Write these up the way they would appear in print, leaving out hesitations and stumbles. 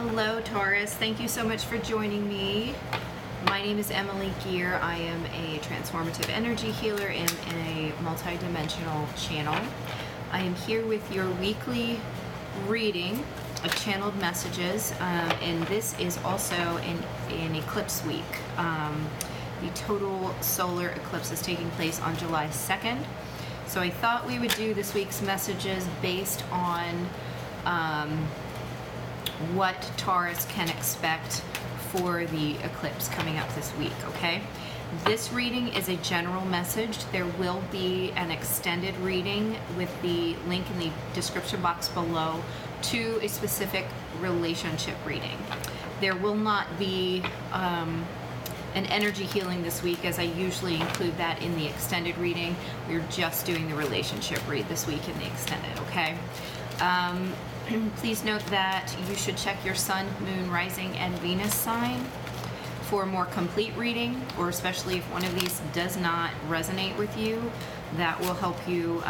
Hello, Taurus. Thank you so much for joining me. My name is Emily Gear. I am a transformative energy healer and a multi-dimensional channel. I am here with your weekly reading of channeled messages, and this is also an eclipse week. The total solar eclipse is taking place on July 2nd. So I thought we would do this week's messages based on what Taurus can expect for the eclipse coming up this week, okay? This reading is a general message. There will be an extended reading with the link in the description box below to a specific relationship reading. There will not be an energy healing this week, as I usually include that in the extended reading. We're just doing the relationship read this week in the extended, okay? Please note that you should check your sun, moon, rising, and Venus sign for a more complete reading, or especially if one of these does not resonate with you, that will help you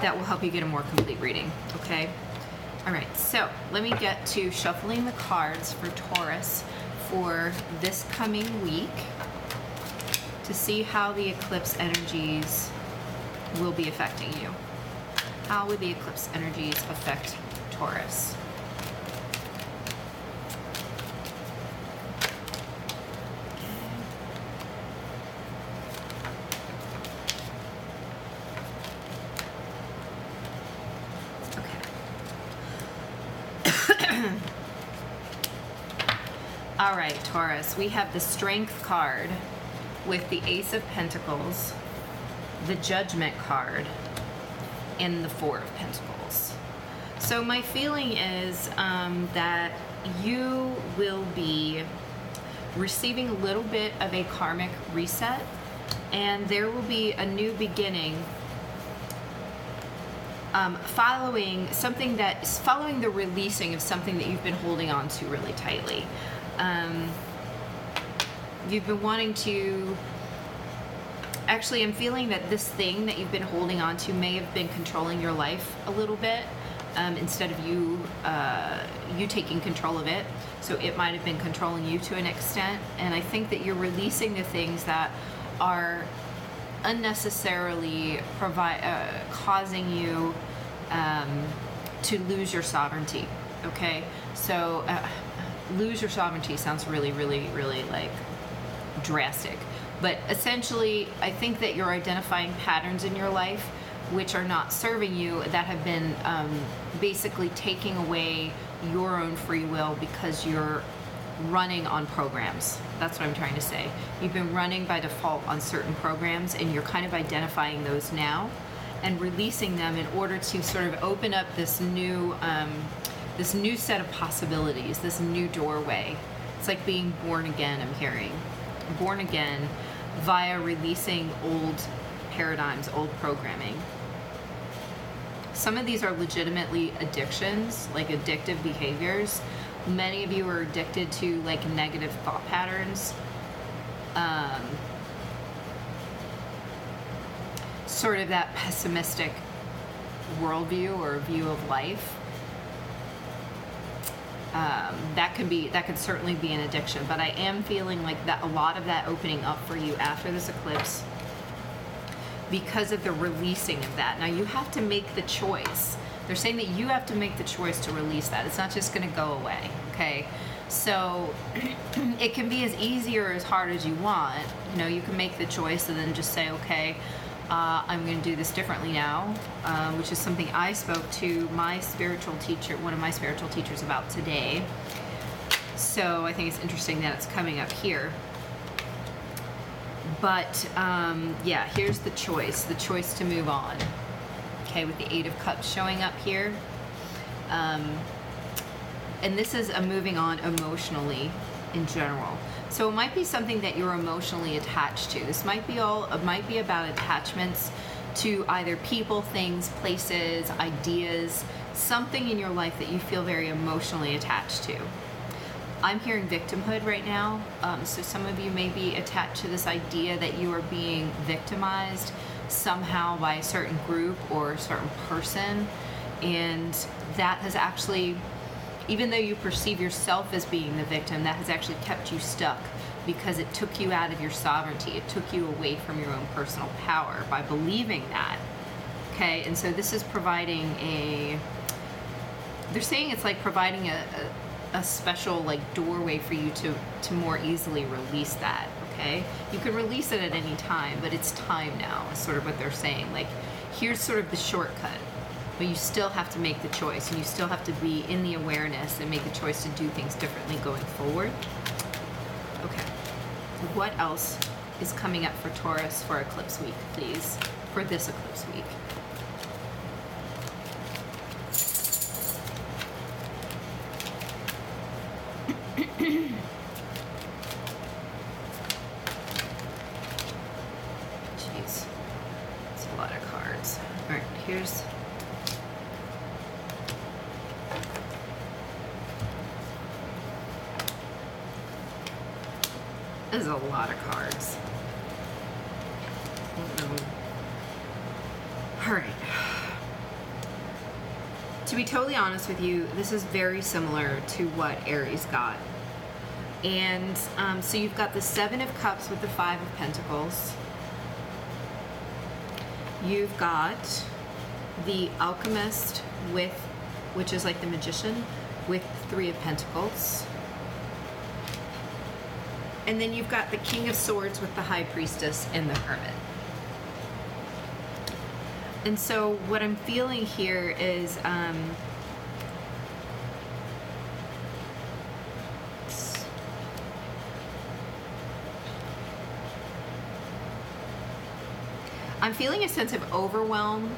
get a more complete reading, okay? All right, so let me get to shuffling the cards for Taurus for this coming week to see how the eclipse energies will be affecting you. How would the eclipse energies affect Taurus? Okay. All right, Taurus, we have the Strength card with the Ace of Pentacles, the Judgment card, and the Four of Pentacles. So my feeling is that you will be receiving a little bit of a karmic reset, and there will be a new beginning following the releasing of something that you've been holding on to really tightly. You've been wanting to... Actually, I'm feeling that this thing that you've been holding on to may have been controlling your life a little bit, instead of you taking control of it. So it might have been controlling you to an extent. And I think that you're releasing the things that are unnecessarily causing you to lose your sovereignty. Okay, so lose your sovereignty sounds really, really, really like drastic. But essentially, I think that you're identifying patterns in your life which are not serving you, that have been basically taking away your own free will because you're running on programs. That's what I'm trying to say. You've been running by default on certain programs, and you're kind of identifying those now and releasing them in order to sort of open up this new set of possibilities, this new doorway. It's like being born again, I'm hearing. Born again via releasing old paradigms, old programming. Some of these are legitimately addictions, like addictive behaviors. Many of you are addicted to like negative thought patterns, sort of that pessimistic worldview or view of life. That could certainly be an addiction, but I am feeling like that a lot of that opening up for you after this eclipse because of the releasing of that. Now you have to make the choice. They're saying that you have to make the choice to release that. It's not just going to go away, okay? So it can be as easy or as hard as you want. You know, you can make the choice and then just say, okay, I'm going to do this differently now, which is something I spoke to my spiritual teacher, one of my spiritual teachers, about today. So I think it's interesting that it's coming up here. But yeah, here's the choice to move on. Okay, with the Eight of Cups showing up here. And this is a moving on emotionally in general. So it might be something that you're emotionally attached to. This might be about attachments to either people, things, places, ideas, something in your life that you feel very emotionally attached to. I'm hearing victimhood right now. So some of you may be attached to this idea that you are being victimized somehow by a certain group or a certain person, and that has actually even though you perceive yourself as being the victim, that has actually kept you stuck because it took you out of your sovereignty. It took you away from your own personal power by believing that. Okay, and so this is providing they're saying it's like providing a special like doorway for you to more easily release that. Okay, you can release it at any time, but it's time now, is sort of what they're saying. Like, here's sort of the shortcut, but you still have to make the choice, and you still have to be in the awareness and make the choice to do things differently going forward. Okay, what else is coming up for Taurus for Eclipse week, please, for this Eclipse week? Jeez, it's a lot of cards. All right, here's... This is a lot of cards. All right. To be totally honest with you, this is very similar to what Aries got. And so you've got the Seven of Cups with the Five of Pentacles. You've got the Alchemist which is like the Magician, with Three of Pentacles. And then you've got the King of Swords with the High Priestess and the Hermit. And so what I'm feeling here is I'm feeling a sense of overwhelm,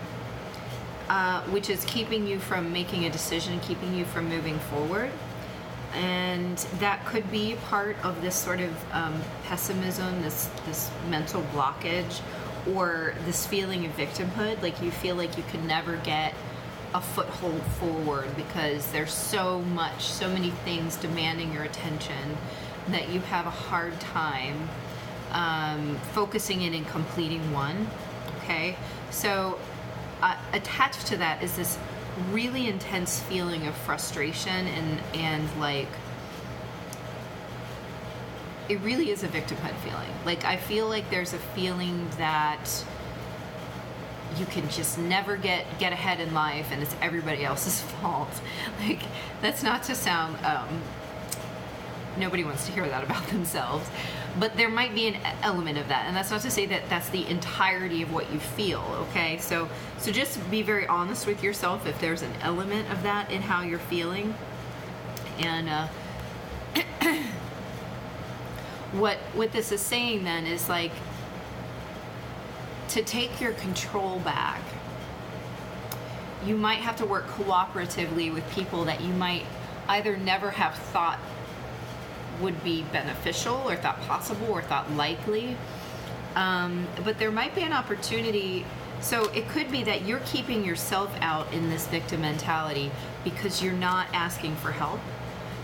which is keeping you from making a decision, keeping you from moving forward. And that could be part of this sort of pessimism, this mental blockage, or this feeling of victimhood. Like you feel like you can never get a foothold forward because there's so many things demanding your attention that you have a hard time focusing in and completing one. Okay, so attached to that is this really intense feeling of frustration and like it really is a victimhood feeling. Like I feel like there's a feeling that you can just never get ahead in life and it's everybody else's fault. Like that's not to sound nobody wants to hear that about themselves, but there might be an element of that, and that's not to say that that's the entirety of what you feel. Okay, so just be very honest with yourself if there's an element of that in how you're feeling. And what this is saying then is like to take your control back, you might have to work cooperatively with people that you might either never have thought would be beneficial or thought possible or thought likely, but there might be an opportunity. So it could be that you're keeping yourself out in this victim mentality because you're not asking for help,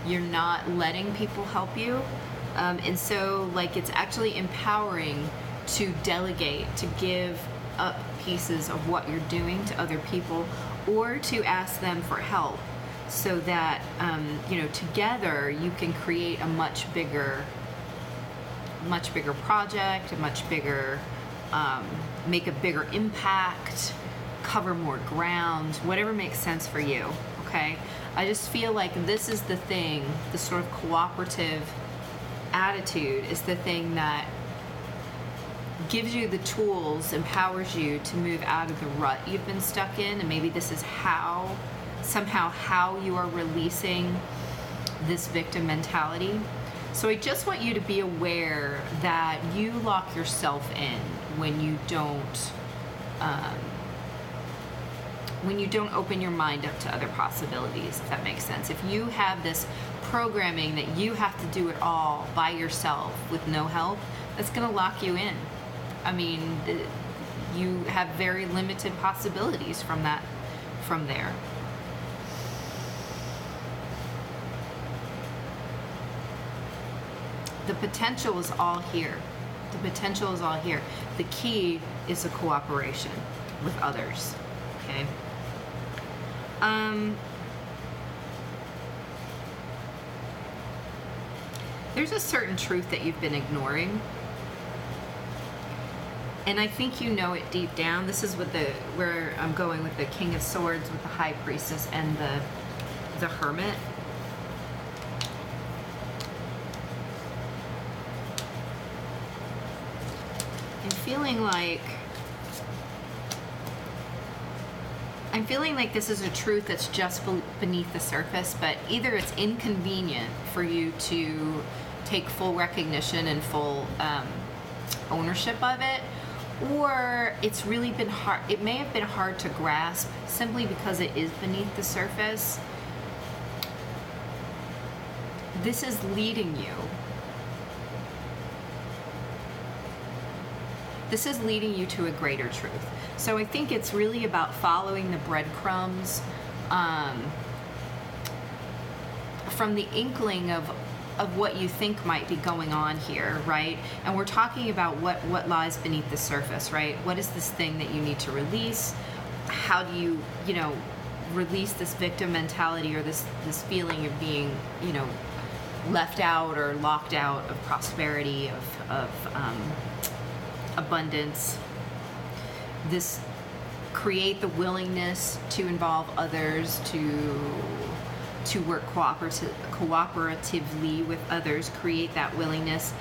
you're not letting people help you, and so like it's actually empowering to delegate, to give up pieces of what you're doing to other people, or to ask them for help, so that together you can create a much bigger project, a much bigger make a bigger impact, cover more ground, whatever makes sense for you. Okay, I just feel like this is the thing, the sort of cooperative attitude is the thing that gives you the tools, empowers you to move out of the rut you've been stuck in. And maybe this is somehow how you are releasing this victim mentality. So I just want you to be aware that you lock yourself in when you don't open your mind up to other possibilities, if that makes sense. If you have this programming that you have to do it all by yourself with no help, that's going to lock you in. I mean, you have very limited possibilities from there. The potential is all here. The key is the cooperation with others. Okay. There's a certain truth that you've been ignoring. And I think you know it deep down. This is where I'm going with the King of Swords, with the High Priestess, and the Hermit. I'm feeling like this is a truth that's just beneath the surface, but either it's inconvenient for you to take full recognition and full ownership of it, or it's really been hard. It may have been hard to grasp simply because it is beneath the surface. This is leading you. This is leading you to a greater truth. So I think it's really about following the breadcrumbs from the inkling of what you think might be going on here, right? And we're talking about what lies beneath the surface, right? What is this thing that you need to release? How do you, release this victim mentality, or this feeling of being, left out or locked out of prosperity, of abundance? This create the willingness to involve others, to work cooperatively with others, create that willingness.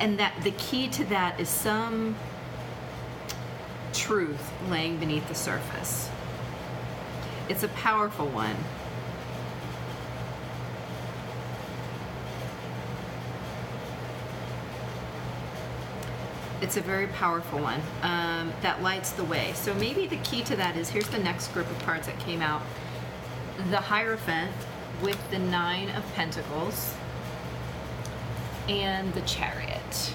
And that the key to that is some truth laying beneath the surface. It's a powerful one. It's a very powerful one that lights the way. So maybe the key to that is, here's the next group of cards that came out. The Hierophant with the 9 of Pentacles and the Chariot.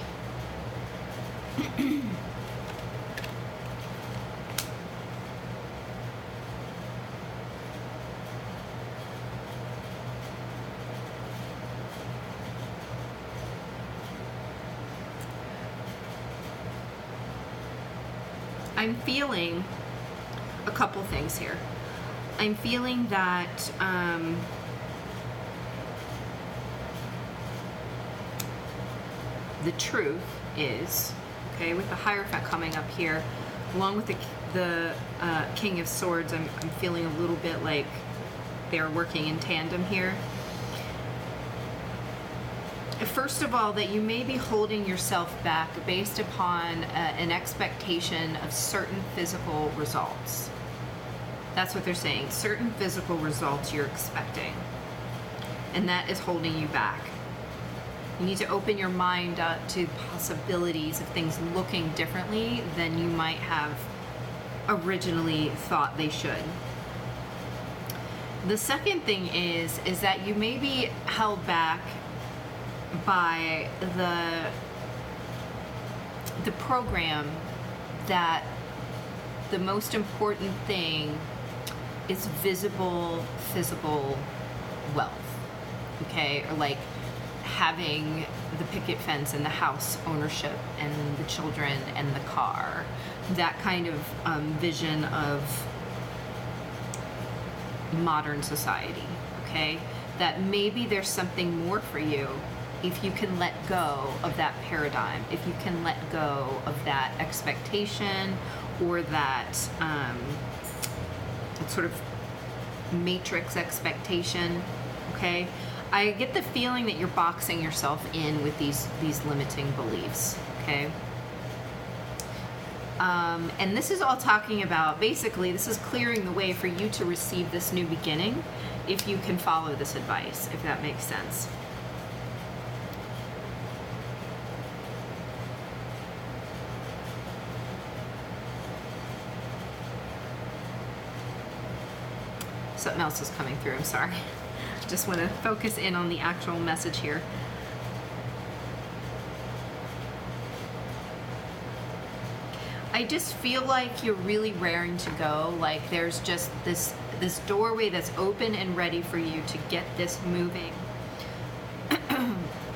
I'm feeling a couple things here. I'm feeling that the truth is, okay, with the Hierophant coming up here, along with the King of Swords, I'm feeling a little bit like they're working in tandem here. First of all, that you may be holding yourself back based upon an expectation of certain physical results. That's what they're saying. Certain physical results you're expecting. And that is holding you back. You need to open your mind up to possibilities of things looking differently than you might have originally thought they should. The second thing is that you may be held back by the program that the most important thing is visible physical wealth, okay? Or like having the picket fence and the house ownership and the children and the car, that kind of vision of modern society, okay? That maybe there's something more for you if you can let go of that paradigm, if you can let go of that expectation or that sort of matrix expectation, okay? I get the feeling that you're boxing yourself in with these limiting beliefs, okay? And this is all talking about, basically, this is clearing the way for you to receive this new beginning if you can follow this advice, if that makes sense. Something else is coming through, I'm sorry. Just want to focus in on the actual message here. I just feel like you're really raring to go. Like there's just this doorway that's open and ready for you to get this moving.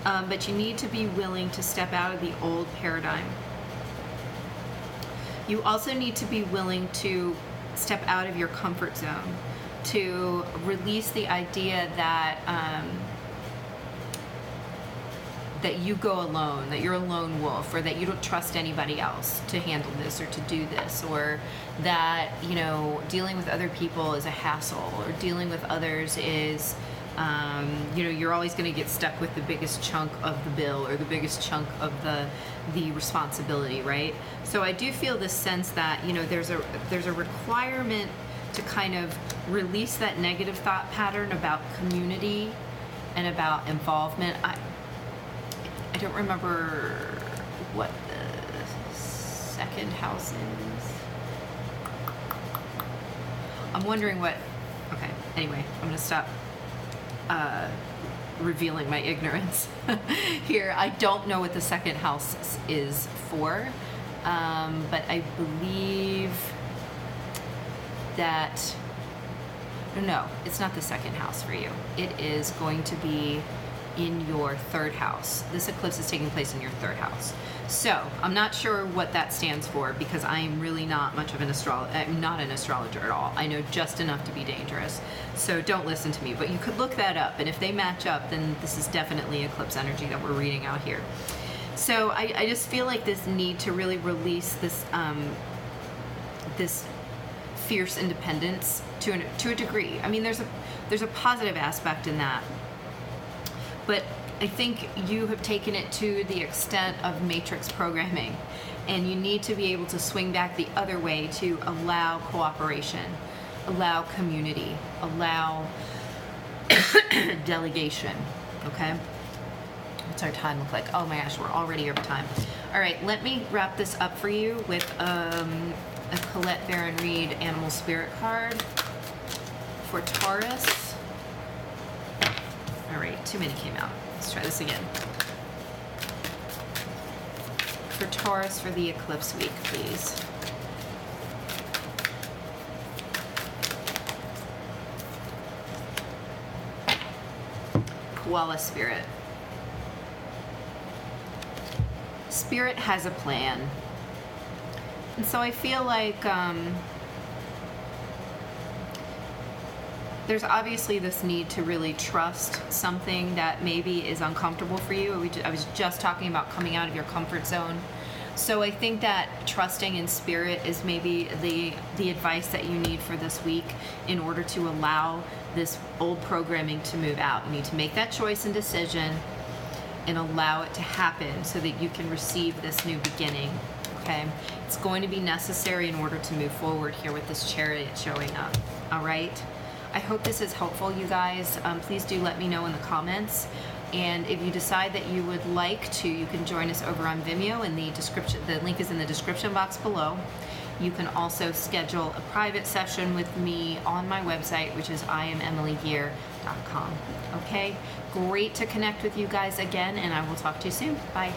But you need to be willing to step out of the old paradigm. You also need to be willing to step out of your comfort zone, to release the idea that that you go alone, that you're a lone wolf, or that you don't trust anybody else to handle this or to do this, or that, you know, dealing with other people is a hassle, or dealing with others is, you know, you're always going to get stuck with the biggest chunk of the bill or the biggest chunk of the responsibility, right? So I do feel this sense that, you know, there's a requirement to kind of release that negative thought pattern about community and about involvement. I don't remember what the second house is. I'm wondering what, okay, anyway, I'm gonna stop revealing my ignorance here. I don't know what the second house is for, but I believe that, no, it's not the second house for you. It is going to be in your third house. This eclipse is taking place in your third house. So I'm not sure what that stands for, because I am really not much of an astrologer. I'm not an astrologer at all. I know just enough to be dangerous. So don't listen to me, but you could look that up. And if they match up, then this is definitely eclipse energy that we're reading out here. So I just feel like this need to really release this, this fierce independence to a degree. I mean, there's a positive aspect in that. But I think you have taken it to the extent of matrix programming, and you need to be able to swing back the other way to allow cooperation, allow community, allow delegation, okay? What's our time look like? Oh my gosh, we're already over time. All right, let me wrap this up for you with a Colette Baron Reed Animal Spirit card for Taurus. All right, too many came out. Let's try this again. For Taurus for the eclipse week, please. Koala Spirit. Spirit has a plan. And so I feel like there's obviously this need to really trust something that maybe is uncomfortable for you. I was just talking about coming out of your comfort zone. So I think that trusting in spirit is maybe the advice that you need for this week in order to allow this old programming to move out. You need to make that choice and decision and allow it to happen so that you can receive this new beginning, okay? It's going to be necessary in order to move forward here with this Chariot showing up, all right? I hope this is helpful, you guys. Please do let me know in the comments. And if you decide that you would like to, you can join us over on Vimeo in the description. The link is in the description box below. You can also schedule a private session with me on my website, which is IamEmilyGear.com. Okay? Great to connect with you guys again, and I will talk to you soon. Bye.